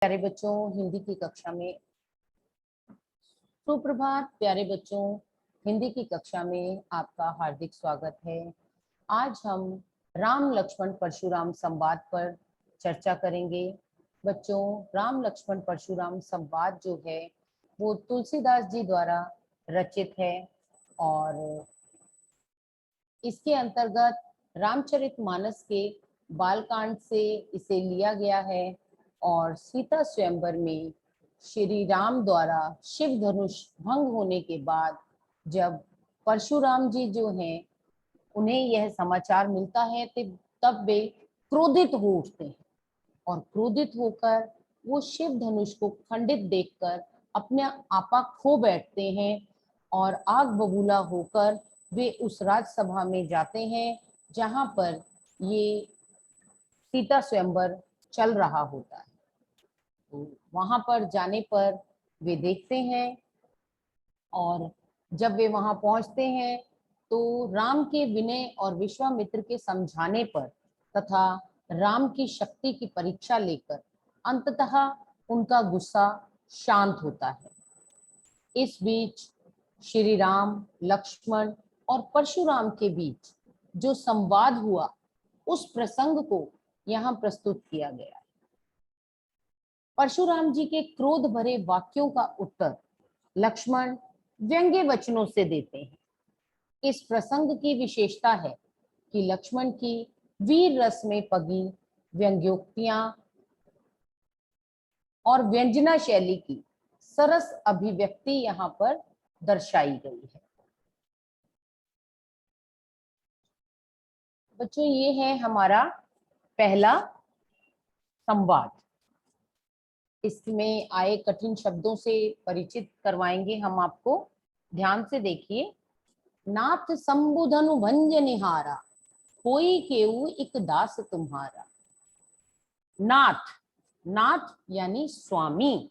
प्यारे बच्चों, हिंदी की कक्षा में सुप्रभात। प्यारे बच्चों, हिंदी की कक्षा में आपका हार्दिक स्वागत है। आज हम राम लक्ष्मण परशुराम संवाद पर चर्चा करेंगे। बच्चों, राम लक्ष्मण परशुराम संवाद जो है वो तुलसीदास जी द्वारा रचित है और इसके अंतर्गत रामचरितमानस के बालकांड से इसे लिया गया है और सीता स्वयंवर में श्री राम द्वारा शिव धनुष भंग होने के बाद जब परशुराम जी जो हैं उन्हें यह समाचार मिलता है तब वे क्रोधित हो उठते हैं और क्रोधित होकर वो शिव धनुष को खंडित देखकर अपने आपा खो बैठते हैं और आग बबूला होकर वे उस राजसभा में जाते हैं जहां पर ये सीता स्वयंवर चल रहा होता है। तो वहां पर जाने पर वे देखते हैं और जब वे वहां पहुंचते हैं तो राम के विनय और विश्वामित्र के समझाने पर तथा राम की शक्ति की परीक्षा लेकर अंततः उनका गुस्सा शांत होता है। इस बीच श्री राम, लक्ष्मण और परशुराम के बीच जो संवाद हुआ उस प्रसंग को यहाँ प्रस्तुत किया गया है। परशुराम जी के क्रोध भरे वाक्यों का उत्तर लक्ष्मण व्यंग्य वचनों से देते हैं। इस प्रसंग की विशेषता है कि लक्ष्मण की वीर रस में पगी व्यंग्योक्तियां और व्यंजना शैली की सरस अभिव्यक्ति यहाँ पर दर्शाई गई है। बच्चों, ये है हमारा पहला संवाद। इसमें आए कठिन शब्दों से परिचित करवाएंगे हम आपको। ध्यान से देखिए। नाथ संबुधनु भंज निहारा, कोई केऊ इक दास तुम्हारा। नाथ, नाथ यानी स्वामी।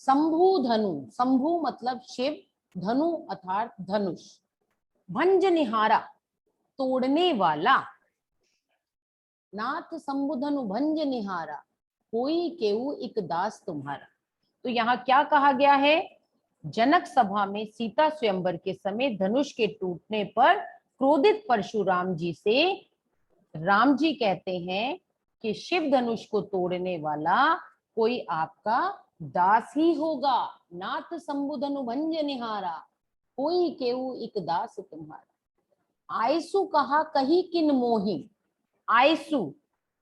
शंभु धनु, शंभु मतलब शिव, धनु अर्थात धनुष। भंज निहारा, तोड़ने वाला। नाथ शंभु धनु भंज निहारा, कोई केऊ इक दास तुम्हारा। तो यहाँ क्या कहा गया है? जनक सभा में सीता स्वयंवर के समय धनुष के टूटने पर क्रोधित परशुराम जी से राम जी कहते हैं कि शिव धनुष को तोड़ने वाला कोई आपका दास ही होगा। नाथ संबुधनु भंज निहारा, कोई केऊ इक दास तुम्हारा। आयसु कहा कही किन मोही। आयसु,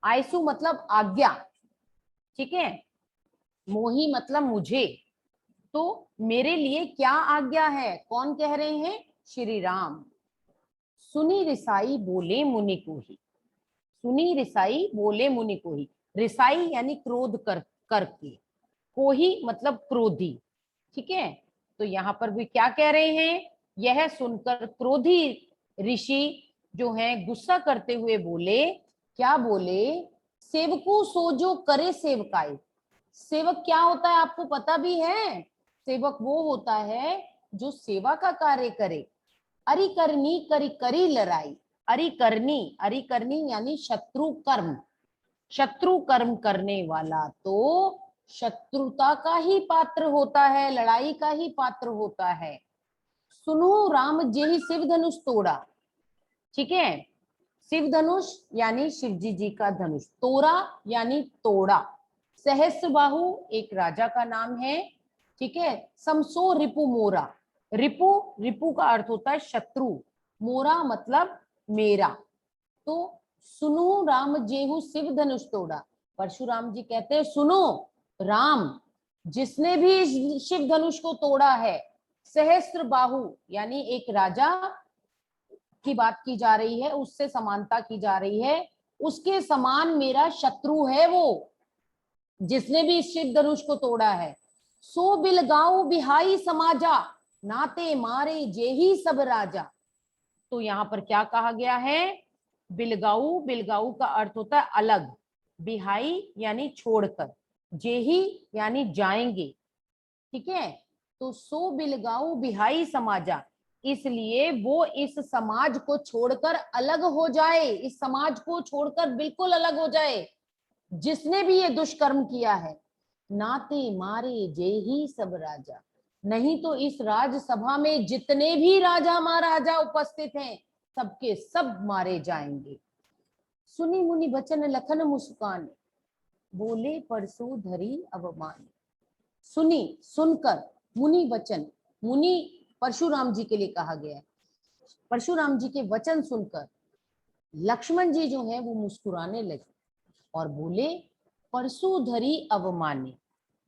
आयसु मतलब आज्ञा, ठीक है। मोही मतलब मुझे। तो मेरे लिए क्या आज्ञा है? कौन कह रहे हैं? श्री राम। सुनी रिसाई बोले मुनि को ही। सुनी रिसाई बोले मुनि को ही। रिसाई यानी क्रोध करके, को ही मतलब क्रोधी, ठीक है। तो यहाँ पर भी क्या कह रहे हैं? यह सुनकर क्रोधी ऋषि जो हैं गुस्सा करते हुए बोले, क्या बोले? सेवको सोजो करे सेवकाई। सेवक क्या होता है आपको पता भी है? सेवक वो होता है जो सेवा का कार्य करे। अरि करनी करी करी लड़ाई। अरि करनी यानी शत्रु कर्म। शत्रु कर्म करने वाला तो शत्रुता का ही पात्र होता है, लड़ाई का ही पात्र होता है। सुनो राम जेहि शिव धनुष तोड़ा, ठीक है। शिव धनुष यानी शिवजी जी का धनुष, तोड़ा यानी तोड़ा। सहस्त्र बाहु एक राजा का नाम है, ठीक है। समसो रिपु मोरा। रिपु, रिपु का अर्थ होता है शत्रु, मोरा मतलब मेरा। तो सुनो राम जेहु शिव धनुष तोड़ा। परशुराम जी कहते हैं सुनो राम, जिसने भी शिव धनुष को तोड़ा है। सहस्त्र बाहु यानी एक राजा की बात की जा रही है, उससे समानता की जा रही है। उसके समान मेरा शत्रु है वो, जिसने भी इस शिव धनुष को तोड़ा है। सो बिलगाऊ बिहाई समाजा, नाते मारे जेही सब राजा। तो यहाँ पर क्या कहा गया है? बिलगाऊ, बिलगाऊ का अर्थ होता है अलग, बिहाई यानी छोड़कर, जेही यानी जाएंगे, ठीक है। तो सो बिलगाऊ बिहाई समाजा, इसलिए वो इस समाज को छोड़कर अलग हो जाए, इस समाज को छोड़कर बिल्कुल अलग हो जाए जिसने भी ये दुष्कर्म किया है। नाते मारे जय ही सब राजा। नहीं तो इस राजसभा में जितने भी राजा महाराजा उपस्थित हैं सबके सब मारे जाएंगे। सुनी मुनि बचन लखन मुस्कान, बोले परसों धरी अवमान। सुनी, सुनकर, मुनि वचन, मुनि परशुराम जी के लिए कहा गया है। परशुराम जी के वचन सुनकर लक्ष्मण जी जो है वो मुस्कुराने लगे और बोले परशुधरी अवमाने।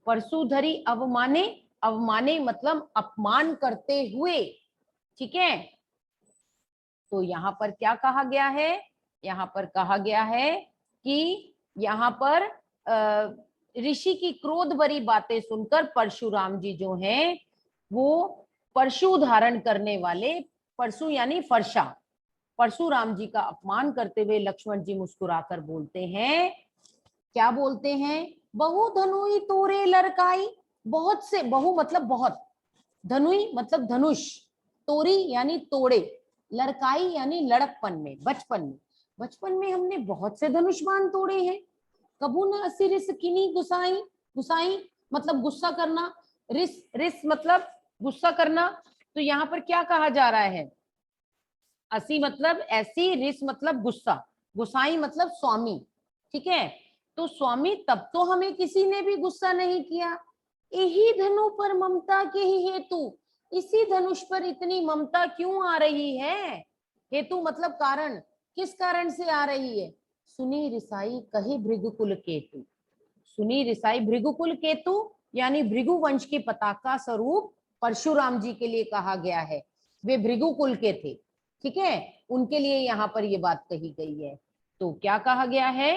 परशुधरी अवमाने, अवमाने मतलब अपमान करते हुए, ठीक है। तो यहाँ पर क्या कहा गया है, यहाँ पर कहा गया है कि यहाँ पर ऋषि की क्रोध भरी बातें सुनकर परशुराम जी जो हैं वो परशु धारण करने वाले, परशु यानी फरसा, परशुराम जी का अपमान करते हुए लक्ष्मण जी मुस्कुराकर बोलते हैं, क्या बोलते हैं, बहु धनुई तोरे लड़काई। बहुत से, बहु मतलब बहुत, धनुई मतलब धनुष, तोरी यानी तोड़े, लड़काई यानी लड़कपन में, बचपन में। बचपन में हमने बहुत से धनुष बाण तोड़े हैं। कबू न असी रिस किनी गुसाई, गुसाई मतलब गुस्सा करना, रिस, रिस मतलब गुस्सा करना। तो यहाँ पर क्या कहा जा रहा है, असी मतलब ऐसी, रिस मतलब गुस्सा, गुसाई मतलब स्वामी, ठीक है। तो स्वामी तब तो हमें किसी ने भी गुस्सा नहीं किया, यही धनु पर ममता के ही हेतु, इसी धनुष पर इतनी ममता क्यों आ रही है। हेतु मतलब कारण, किस कारण से आ रही है। सुनी रिसाई कहे भृगुकुल केतु। सुनी रिसाई, भृगुकुल केतु यानी भृगु वंश की पताका स्वरूप परशुराम जी के लिए कहा गया है। वे भृगुकुल के थे, ठीक है, उनके लिए यहाँ पर ये बात कही गई है। तो क्या कहा गया है,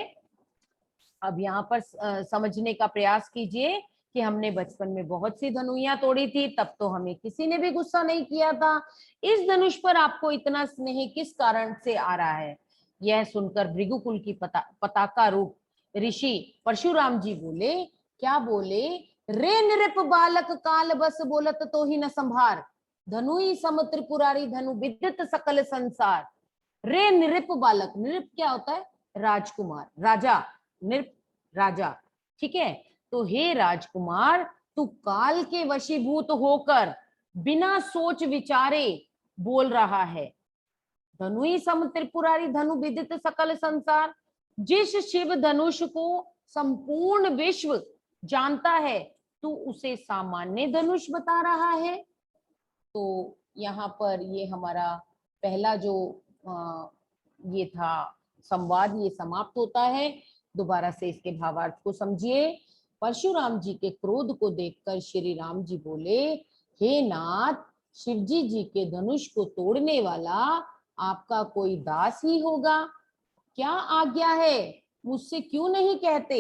अब यहाँ पर समझने का प्रयास कीजिए कि हमने बचपन में बहुत सी धनुइयां तोड़ी थी, तब तो हमें किसी ने भी गुस्सा नहीं किया था। इस धनुष पर आपको इतना स्नेह किस कारण से आ रहा है। यह सुनकर भृगुकुल की पताका रूप ऋषि परशुराम जी बोले, क्या बोले, रे नृप बालक काल बस बोलत तो ही न संभार, धनुई सम त्रिपुरारी धनु विदित सकल संसार। रे नृप बालक, नृप क्या होता है, राजकुमार, राजा, नृप राजा, ठीक है। तो हे राजकुमार, तू काल के वशीभूत होकर बिना सोच विचारे बोल रहा है, धनुई सम त्रिपुरारी धनु विदित सकल संसार। जिस शिव धनुष को संपूर्ण विश्व जानता है तू उसे सामान्य धनुष बता रहा है। तो यहाँ पर ये हमारा पहला जो ये था संवाद, ये समाप्त होता है। दोबारा से इसके भावार्थ को समझिए। परशुराम जी के क्रोध को देखकर श्री राम जी बोले, हे नाथ, शिवजी जी के धनुष को तोड़ने वाला आपका कोई दास ही होगा, क्या आज्ञा है, मुझसे क्यों नहीं कहते।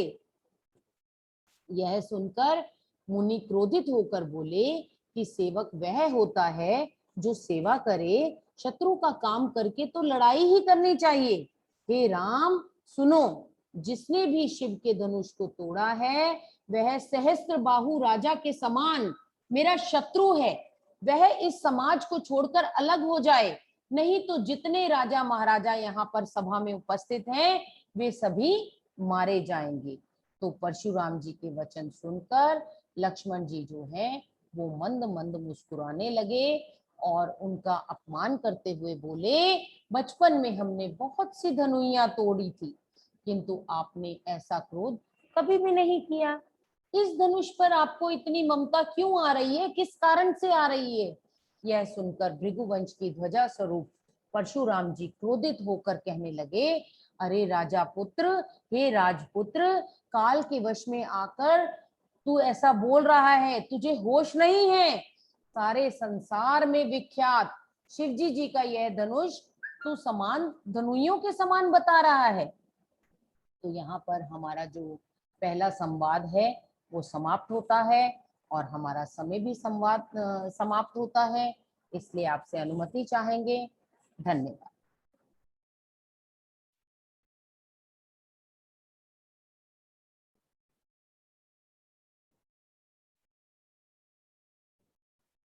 यह सुनकर मुनि क्रोधित होकर बोले कि सेवक वह होता है जो सेवा करे, शत्रु का काम करके तो लड़ाई ही करनी चाहिए। हे राम सुनो, जिसने भी शिव के धनुष को तोड़ा है वह सहस्त्र बाहु राजा के समान मेरा शत्रु है। वह इस समाज को छोड़कर अलग हो जाए, नहीं तो जितने राजा महाराजा यहाँ पर सभा में उपस्थित हैं वे सभी मारे जाएंगे। तो परशुराम जी के वचन सुनकर लक्ष्मण जी जो हैं वो मंद मंद मुस्कुराने लगे और उनका अपमान करते हुए बोले, बचपन में हमने बहुत सी धनुइयां तोड़ी थी, किंतु आपने ऐसा क्रोध कभी भी नहीं किया। इस धनुष पर आपको इतनी ममता क्यों आ रही है, किस कारण से आ रही है। यह सुनकर भृगुवंश की ध्वजा स्वरूप परशुराम जी क्रोधित होकर कहने लगे, अरे राजा पुत्र, हे राजपुत्र, काल के वश में आकर तू ऐसा बोल रहा है, तुझे होश नहीं है। सारे संसार में विख्यात शिवजी जी का यह धनुष तू समान धनुइयों के समान बता रहा है। तो यहाँ पर हमारा जो पहला संवाद है वो समाप्त होता है और हमारा समय भी समाप्त होता है, इसलिए आपसे अनुमति चाहेंगे। धन्यवाद।